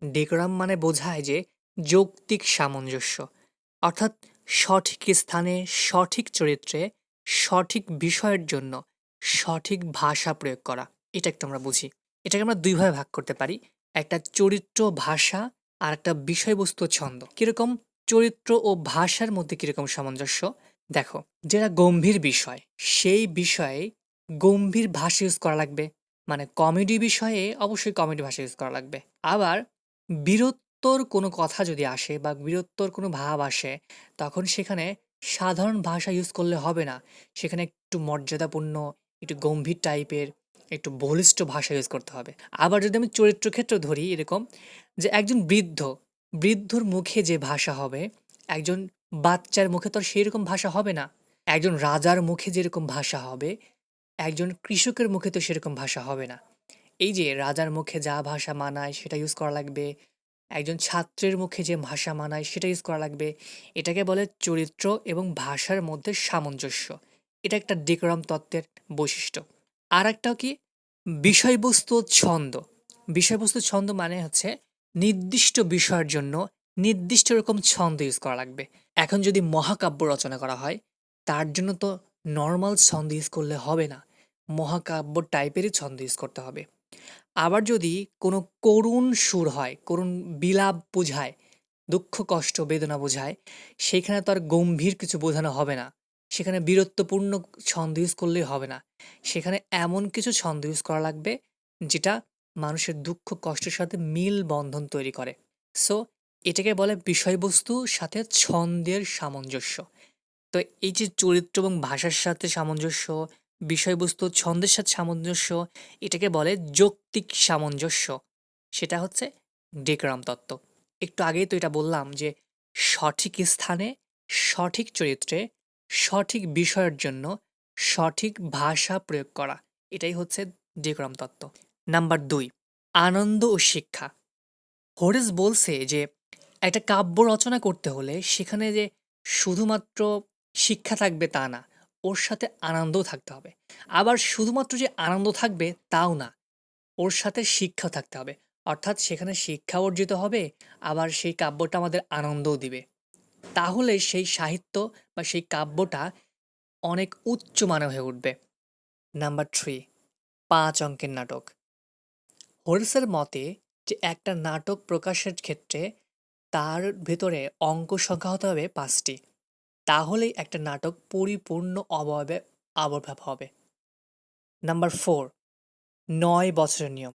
Decorum মানে বোঝায় যে যৌক্তিক সামঞ্জস্য, অর্থাৎ সঠিক স্থানে, সঠিক চরিত্রে, সঠিক বিষয়ের জন্য সঠিক ভাষা প্রয়োগ করা। এটা একটু আমরা বুঝি। এটাকে আমরা দুইভাবে ভাগ করতে পারি, একটা চরিত্র ভাষা আর একটা বিষয়বস্তু ছন্দ। কিরকম চরিত্র ও ভাষার মধ্যে কিরকম সামঞ্জস্য? দেখো, যেটা গম্ভীর বিষয় সেই বিষয়ে গম্ভীর ভাষা ইউজ করা লাগবে, মানে কমেডি বিষয়ে অবশ্যই কমেডি ভাষা ইউজ করা লাগবে। আবার বীরত্বর কোনো কথা যদি আসে বা বীরত্বর কোনো ভাব আসে, তখন সেখানে সাধারণ ভাষা ইউজ করলে হবে না, সেখানে একটু মর্যাদাপূর্ণ, একটু গম্ভীর টাইপের, একটু বলিষ্ঠ ভাষা ইউজ করতে হবে। আবার যদি আমি চরিত্র ক্ষেত্র ধরি, এরকম যে একজন বৃদ্ধর মুখে যে ভাষা হবে, একজন বাচ্চার মুখে তো আর সেই রকম ভাষা হবে না। একজন রাজার মুখে যেরকম ভাষা হবে, একজন কৃষকের মুখে তো সেরকম ভাষা হবে না। এই যে রাজার মুখে যা ভাষা মানায় সেটা ইউজ করা লাগবে, একজন ছাত্রের মুখে যে ভাষা মানায় সেটা ইউজ করা লাগবে। এটাকে বলে চরিত্র এবং ভাষার মধ্যে সামঞ্জস্য। এটা একটা ডেকোরাম তত্ত্বের বৈশিষ্ট্য। আর একটাও কি, বিষয়বস্তু ও ছন্দ। বিষয়বস্তু ছন্দ মানে হচ্ছে নির্দিষ্ট বিষয়ের জন্য নির্দিষ্ট রকম ছন্দ ইউজ করা লাগবে। এখন যদি মহাকাব্য রচনা করা হয়, তার জন্য তো নর্মাল ছন্দ ইউজ করলে হবে না, মহাকাব্য টাইপেরই ছন্দ ইউজ করতে হবে। আবার যদি কোনো করুণ সুর হয়, করুণ বিলাপ বোঝায়, দুঃখ কষ্ট বেদনা বোঝায়, সেখানে তো আর গম্ভীর কিছু বোঝানো হবে না, সেখানে বীরত্বপূর্ণ ছন্দ ইউজ করলেই হবে না, সেখানে এমন কিছু ছন্দ ইউজ করা লাগবে যেটা মানুষের দুঃখ কষ্টের সাথে মিল বন্ধন তৈরি করে। সো এটাকে বলে বিষয়বস্তুর সাথে ছন্দের সামঞ্জস্য। তো এই যে চরিত্র এবং ভাষার সাথে সামঞ্জস্য, বিষয়বস্তু ছন্দের সাথে সামঞ্জস্য, এটাকে বলে যৌক্তিক সামঞ্জস্য। সেটা হচ্ছে ডেকরাম তত্ত্ব। একটু আগেই তো এটা বললাম যে সঠিক স্থানে, সঠিক চরিত্রে, সঠিক বিষয়ের জন্য সঠিক ভাষা প্রয়োগ করা, এটাই হচ্ছে ডেকরাম তত্ত্ব। নাম্বার ২, আনন্দ ও শিক্ষা। হোরেস বলছে যে একটা কাব্য রচনা করতে হলে সেখানে যে শুধুমাত্র শিক্ষা থাকবে তা না, ওর সাথে আনন্দও থাকতে হবে। আবার শুধুমাত্র যে আনন্দ থাকবে তাও না, ওর সাথে শিক্ষাও থাকতে হবে। অর্থাৎ সেখানে শিক্ষা অর্জিত হবে, আবার সেই কাব্যটা আমাদের আনন্দও দিবে। তাহলে সেই সাহিত্য বা সেই কাব্যটা অনেক উচ্চমানের হয়ে উঠবে। নাম্বার ৩, ৫ অঙ্কের নাটক। হোরেসের মতে যে একটা নাটক প্রকাশের ক্ষেত্রে তার ভেতরে অঙ্ক সংখ্যা হতে হবে ৫টি, তাহলেই একটা নাটক পরিপূর্ণ অবয়বে আবির্ভাব হবে। নাম্বার ৪, ৯ বছরের নিয়ম।